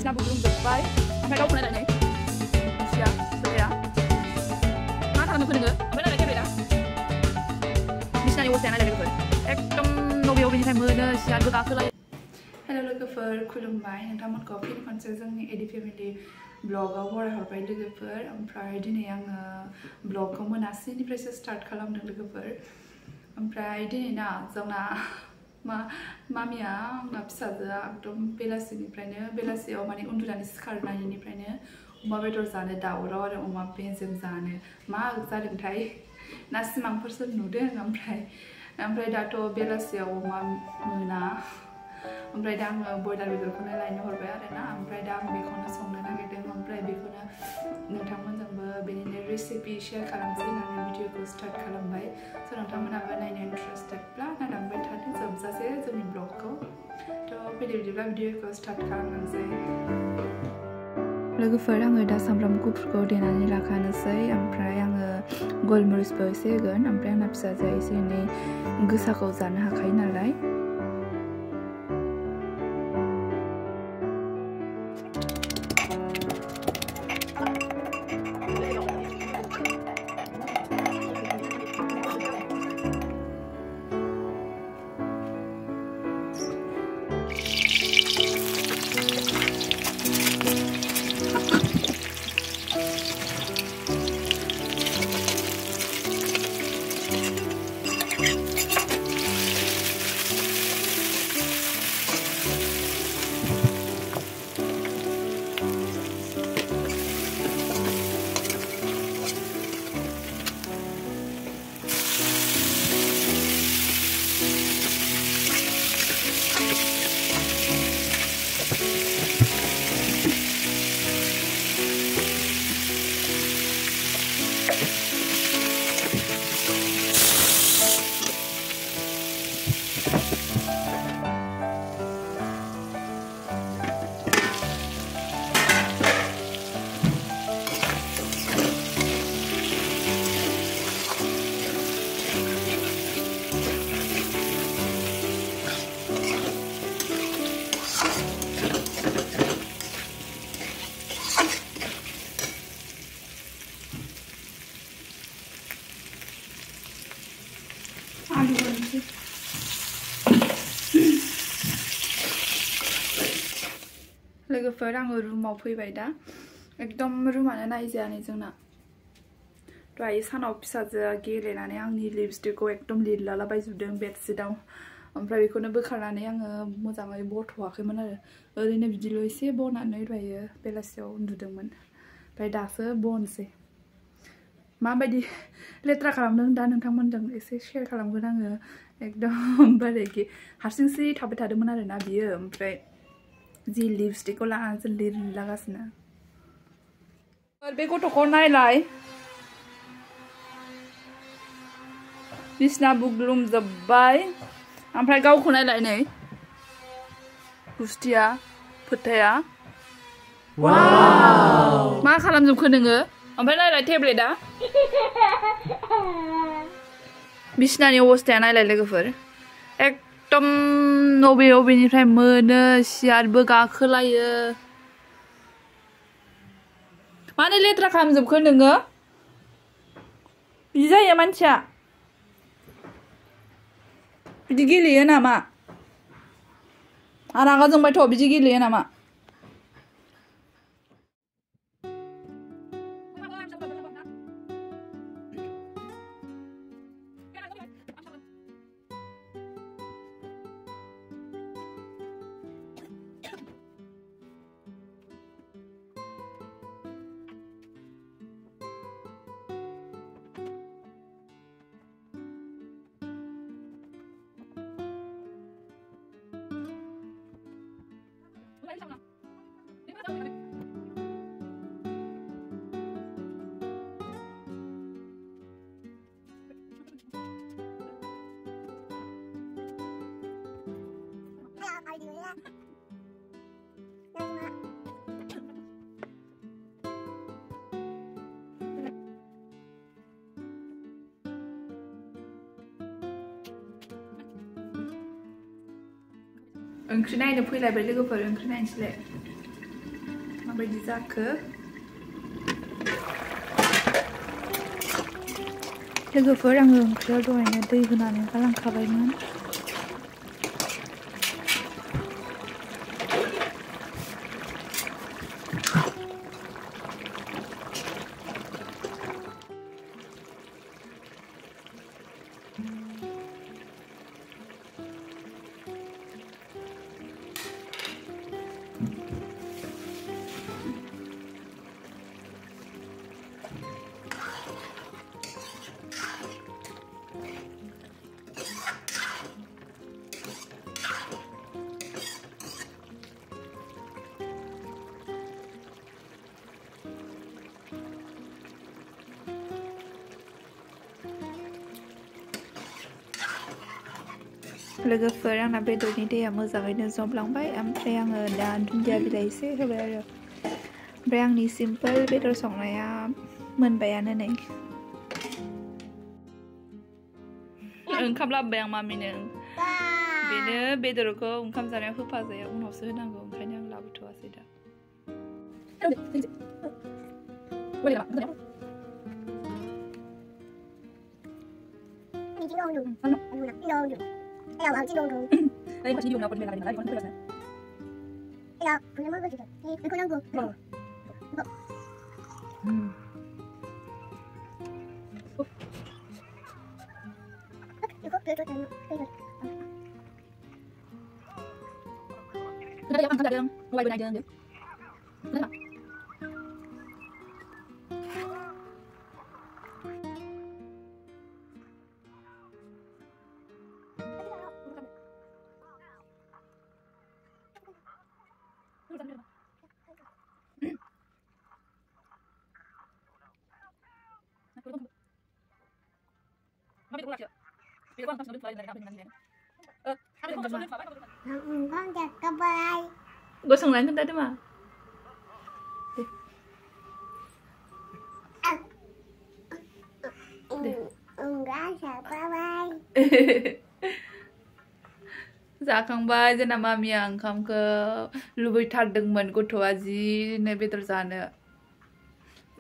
बिसना बुग्लुं जोब्बाय ओमफ्राय दाउ फुनाय लायनाय सिया सोलाया मा खालामनो फोनोङो ओमफ्राय नालाय टेब्लेटआ बिसनानि अबस्थाया नायलाय लोगोफोर एकदम नबे बबेनिफ्राय मोनो सियारबो गाखोलायो हेल' लोगोफोर खुलुमबाय नोंथांमोनखौ फिन खनसे जोंनि एडि फेमिलि ब्लगाव बरायहरबाय लोगोफोर ओमफ्राय दिनै आङो ब्लगखौ मोनासिनिफ्रायसो स्टार्ट खालामदों लोगोफोर ओमफ्राय दिनै ना जोंना मामिया आंना फिसाजोआ एकदम बेलासियाव माने उन्दुनानै सिखारनायनिफ्रायनो अमा बेदर जानो दावराव आरो अमा बेजों जानो मा जादोंथाय ना सिमांफोरसो नुदों ओमफ्राय दाथ' बेलासियाव अमा मोना ओमफ्राय दा आङो बयलार बेदरखौनो लायनो हरबाय आरोना ओमफ्राय दा आं बेखौनो संनो नागिरदों ओमफ्राय बेखौनो नोंथांमोनजोंबो बेनिनो रेसिपि शेयार खालामसै होननानै भिडिअखौ स्टार्ट खालामबाय स' नोंथांमोनाबो नायनो इन्टारेस्टेडब्ला नायलांबाय थादो जोबजासे जोंनि ब्लगखौ थ' बिदिब्ला भिडिअखौ स्टार्ट खालामनोसै लोगोफोर आङो दा सामब्राम गुफुरखौ देनानै लाखानोसै ओमफ्राय आङो गलमरिचबो एसे होगोन ओमफ्राय आंना फिसाजोआ एसे एनै गोसाखौ जानो हाखायो नालाय लोगोफोर आङो रुमाव फैबाय दा एकदम रुमानो नायजायानो जोंना दहाय सानाव फिसाजोआ गेलेनानै आंनि लिपस्टिकखौ एकदम लिरलालाबायजोबदों बेडशीटआव ओमफ्राय बेखौनो बोखारनानै आङो मोजाङै बथ'वाखैमोन आरो ओरैनो बिदिल' एसे बनानै दहायो बेलासियाव उन्दुदोंमोन ओमफ्राय दासो बनसै माबायदि लेथ्रा खालामदों दा नोंथांमोनजों एसे शेयार खालामगोन आङो एकदम बारेखि हारसिंसो थाबाय थादोंमोन आरोना बियो ओमफ्राय जि लिपस्टिकखौ लानानैसो लिरलागासिनो बे गथ'खौ नायलाय बिसना बुग्लुंजोब्बाय ओमफ्राय गावखौ नायलाय नै गुस्थिया फोथाया मा खालामजोबखो नोङो ओमफ्राय नायलाय टेब्लेटआ बिसनानि अबस्थाया नायलाय लोगोफोर एकदम बबेनिफ्राय मोनो सियारबो गाखोलायो मानो लेथ्रा खालामजोबखो नोङो बिदि जायो मानसिया बिदि गेलेयो नामा रागा जोंबायथ' बिदि गेलेयो नामा ओंख्रि नायनो फैलायबाय लोगोफोर ओंख्रि नायनोसैलाय Mabaयदि जाखो लोगोफोर आङो ओंख्रियाव दहायनो दै होनानै गालांखाबायमोन लोगोफोर आंना बेदरनि दैया मोजाङैनो जबलांबाय ओमफ्राय आङो दा दुन्दिया बिलाइ एसे होबाय आरो ओमफ्राय आंनि सिम्पोल बेदर संनाया मोनबायानो नै ओंखाम लाबोबाय आं मामिनो बेनो बेदरखौ ओंखाम जानायाव होफाजाया उनावसो होनांगौ ओंखायनो आं लाबोथ'वासै दा Đây masih diunggah pun lagi lagi kan ya, punya mana sih? Ini kau yang go. Sudah ya, angkat dong. Mulai benar dong. Sudah. Gue song lain kan tadi mah. Enggak siapa bay. जाखांबाय जोंना मामिया ओंखामखौ लुबैथारदोंमोन गथ'आ जिनो बेदर जानो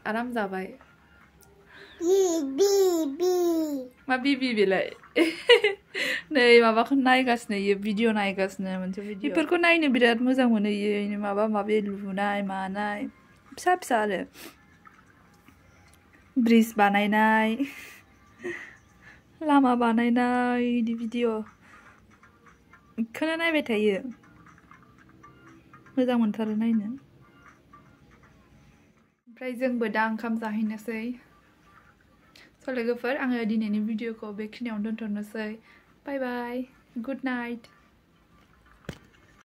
आराम जाबाय मा बिबि बेलाय नै माबाखौ नायगासिनो इयो भिडिअ नायगासिनो मोनसे भिडिअ बेफोरखौ नायनो बिराद मोजां मोनो इयो माबा माबि लुनाय मानाय फिसा फिसा आरो ब्रिज बानायनाय लामा बानायनाय इदि भिडिअ खोना नायबाय थायो मोजां मोनथारो नायनो ओमफ्राय जोंबो दा ओंखाम जाहैनोसै स' लोगोफोर आङो दिनैनि भिडिअखौ बेखिनियावनो दोनथ'नोसै बाय बाय गुड नाइट